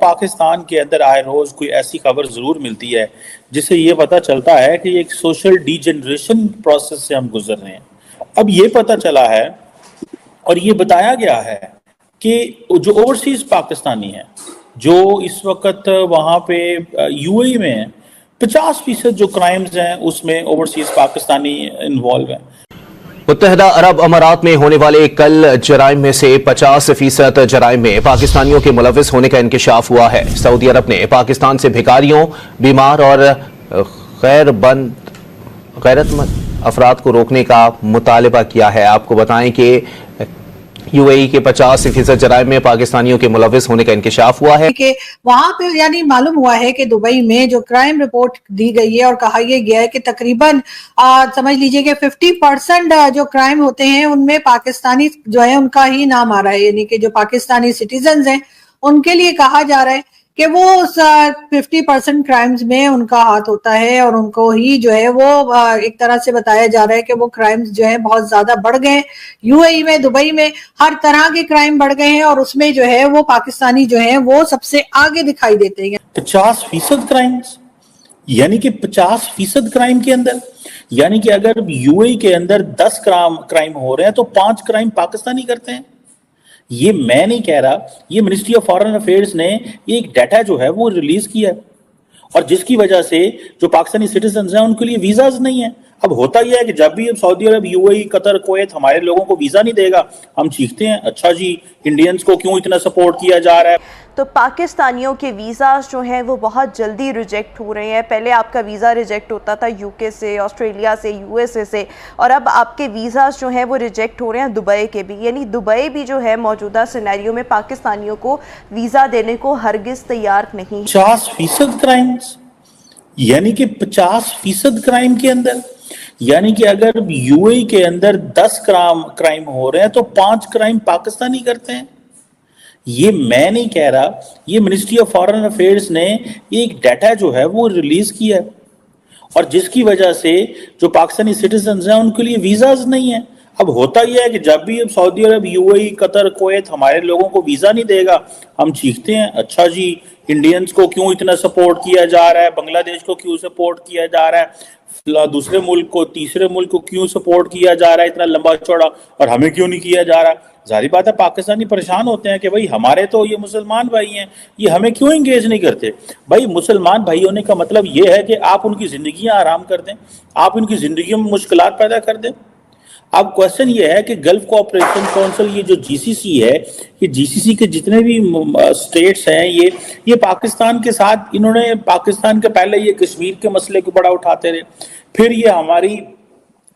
پاکستان کے اندر آئے روز کوئی ایسی خبر ضرور ملتی ہے جس سے یہ پتہ چلتا ہے کہ ایک سوشل ڈی جنریشن پروسیس سے ہم گزر رہے ہیں۔ اب یہ پتہ چلا ہے اور یہ بتایا گیا ہے کہ جو اوورسیز پاکستانی ہیں جو اس وقت وہاں پہ یو اے میں ہیں، 50% جو کرائمز ہیں اس میں اوورسیز پاکستانی انوالو ہیں۔ متحدہ عرب امارات میں ہونے والے کل جرائم میں سے 50% جرائم میں پاکستانیوں کے ملوث ہونے کا انکشاف ہوا ہے۔ سعودی عرب نے پاکستان سے بھکاریوں، بیمار اور غیرت مند افراد کو روکنے کا مطالبہ کیا ہے۔ آپ کو بتائیں کہ یو اے ای کے 50% جرائم میں پاکستانیوں کے ملوث ہونے کا انکشاف ہوا ہے کہ وہاں پہ یعنی معلوم ہوا ہے کہ دبئی میں جو کرائم رپورٹ دی گئی ہے اور کہا یہ گیا ہے کہ تقریباً سمجھ لیجئے کہ 50% جو کرائم ہوتے ہیں ان میں پاکستانی جو ہے ان کا ہی نام آ رہا ہے، یعنی کہ جو پاکستانی سٹیزنز ہیں ان کے لیے کہا جا رہا ہے کہ وہ 50% کرائمز میں ان کا ہاتھ ہوتا ہے اور ان کو ہی جو ہے وہ ایک طرح سے بتایا جا رہا ہے کہ وہ کرائمز جو ہیں بہت زیادہ بڑھ گئے ہیں۔ یو اے ای میں، دبئی میں ہر طرح کے کرائم بڑھ گئے ہیں اور اس میں جو ہے وہ پاکستانی جو ہیں وہ سب سے آگے دکھائی دیتے ہیں۔ 50% کرائمز یعنی کہ 50% کرائم کے اندر، یعنی کہ اگر یو اے ای کے اندر 10 کرائم ہو رہے ہیں تو 5 کرائم پاکستانی کرتے ہیں۔ یہ میں نہیں کہہ رہا، یہ منسٹری آف فارن افیئرز نے ایک ڈیٹا جو ہے وہ ریلیز کیا ہے، اور جس کی وجہ سے جو پاکستانی سٹیزنز ہیں ان کے لیے ویزاز نہیں ہیں۔ اب ہوتا یہ ہے کہ جب بھی سعودی عرب، you a E, Qatar, Kuwait ہمارے لوگوں کو ویزا نہیں دے گا، ہم چیختے ہیں اچھا جی انڈینز کو کیوں اتنا سپورٹ کیا جا رہا ہے۔ تو پاکستانیوں کے ویزاز جو ہیں وہ بہت جلدی ریجیکٹ ہو رہے ہیں۔ پہلے آپ کا ویزا ریجیکٹ ہوتا تھا یو کے سے، آسٹریلیا سے، یو ایس اے سے، اور اب آپ کے ویزاز جو ہیں وہ ریجیکٹ ہو رہے ہیں دبئی کے بھی، یعنی دبئی بھی جو ہے موجودہ سینیریو میں پاکستانیوں کو ویزا دینے کو ہرگز تیار نہیں۔ 50% کرائمز یعنی کہ 50% کرائم کے اندر، یعنی کہ اگر یو اے ای کے اندر 10 کرائم ہو رہے ہیں تو 5 کرائم پاکستانی کرتے ہیں۔ یہ میں نہیں کہہ رہا، یہ منسٹری آف فارن افیئرز نے ایک ڈیٹا جو ہے وہ ریلیز کیا ہے، اور جس کی وجہ سے جو پاکستانی سٹیزنز ہیں ان کے لیے ویزاز نہیں ہیں۔ اب ہوتا یہ ہے کہ جب بھی سعودی عرب، you a E, Qatar, Kuwait ہمارے لوگوں کو ویزا نہیں دے گا، ہم چیختے ہیں اچھا جی انڈینز کو کیوں اتنا سپورٹ کیا جا رہا ہے، بنگلہ دیش کو کیوں سپورٹ کیا جا رہا ہے، دوسرے ملک کو، تیسرے ملک کو کیوں سپورٹ کیا جا رہا ہے اتنا لمبا چوڑا، اور ہمیں کیوں نہیں کیا جا رہا۔ ظاہری بات ہے پاکستانی پریشان ہوتے ہیں کہ بھائی ہمارے تو یہ مسلمان بھائی ہیں، یہ ہمیں کیوں انگیج نہیں کرتے۔ بھائی مسلمان بھائی ہونے کا مطلب یہ ہے کہ آپ ان کی زندگیاں آرام کر دیں، آپ ان کی زندگیوں میں مشکلات پیدا کر دیں۔ اب کویسچن یہ ہے کہ گلف کوآپریشن کونسل، یہ جو جی سی سی ہے، یہ جی سی سی کے جتنے بھی سٹیٹس ہیں یہ پاکستان کے ساتھ، انہوں نے پاکستان کے پہلے یہ کشمیر کے مسئلے کو بڑا اٹھاتے رہے، پھر یہ ہماری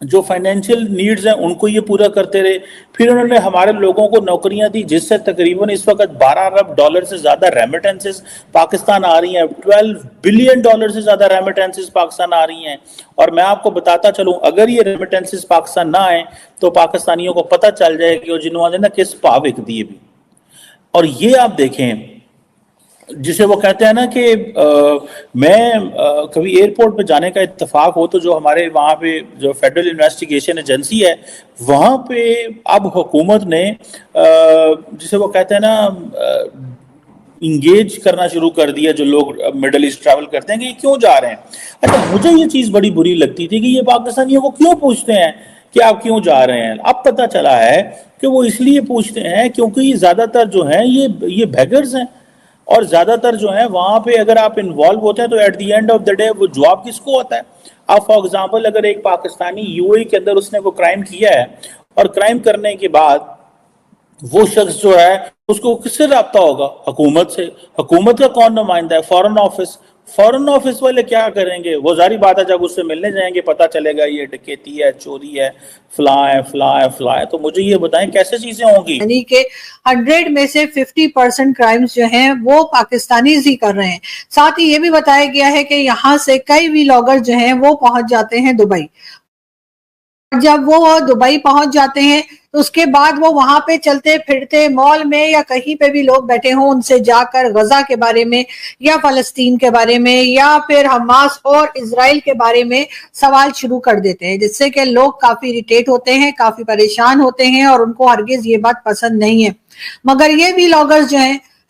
جو فائنینشیل نیڈز ہیں ان کو یہ پورا کرتے رہے، پھر انہوں نے ہمارے لوگوں کو نوکریاں دی جس سے تقریباً اس وقت 12 ارب ڈالر سے زیادہ ریمیٹنسز پاکستان آ رہی ہیں، 12 بلین ڈالر سے زیادہ ریمیٹنسز پاکستان آ رہی ہیں۔ اور میں آپ کو بتاتا چلوں اگر یہ ریمیٹنسز پاکستان نہ آئیں تو پاکستانیوں کو پتہ چل جائے کہ وہ جنہوں نے نا کس پا وک دیے بھی۔ اور یہ آپ دیکھیں جسے وہ کہتے ہیں نا کہ میں کبھی ایئرپورٹ پہ جانے کا اتفاق ہو تو جو ہمارے وہاں پہ جو فیڈرل انویسٹیگیشن ایجنسی ہے وہاں پہ اب حکومت نے جسے وہ کہتے ہیں نا انگیج کرنا شروع کر دیا جو لوگ مڈل ایسٹ ٹریول کرتے ہیں کہ یہ کیوں جا رہے ہیں۔ اچھا مجھے یہ چیز بڑی بری لگتی تھی کہ یہ پاکستانیوں کو کیوں پوچھتے ہیں کہ آپ کیوں جا رہے ہیں۔ اب پتہ چلا ہے کہ وہ اس لیے پوچھتے ہیں کیونکہ یہ زیادہ تر جو ہیں یہ بیگرز ہیں، اور زیادہ تر جو ہیں وہاں پہ اگر آپ انوالو ہوتے ہیں تو at the end of the day وہ جواب کس کو ہوتا ہے۔ اب فار ایگزامپل اگر ایک پاکستانی یو اے کے اندر اس نے وہ کرائم کیا ہے اور کرائم کرنے کے بعد وہ شخص جو ہے اس کو کس سے رابطہ ہوگا؟ حکومت سے۔ حکومت کا کون نمائندہ ہے؟ Foreign office. فورن آفس والے کیا کریں گے؟ وہ ظاہری بات ہے جب اس سے ملنے جائیں گے پتہ چلے گا یہ ڈکیتی ہے، چوری ہے، فلاں ہے فلاں ہے فلاں ہے۔ تو مجھے یہ بتائیں کیسے چیزیں ہوں گی؟ یعنی کہ 100 میں سے 50% کرائمز جو ہیں وہ پاکستانیز ہی کر رہے ہیں۔ ساتھ ہی یہ بھی بتایا گیا ہے کہ یہاں سے کئی ولاگر جو ہیں وہ پہنچ جاتے ہیں دبئی۔ جب وہ دبئی پہنچ جاتے ہیں تو اس کے بعد وہ وہاں پہ چلتے پھرتے مال میں یا کہیں پہ بھی لوگ بیٹھے ہوں ان سے جا کر غزہ کے بارے میں یا فلسطین کے بارے میں یا پھر حماس اور اسرائیل کے بارے میں سوال شروع کر دیتے ہیں، جس سے کہ لوگ کافی اریٹیٹ ہوتے ہیں، کافی پریشان ہوتے ہیں اور ان کو ہرگز یہ بات پسند نہیں ہے۔ مگر یہ بھی لاگرز جو ہیں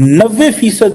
90%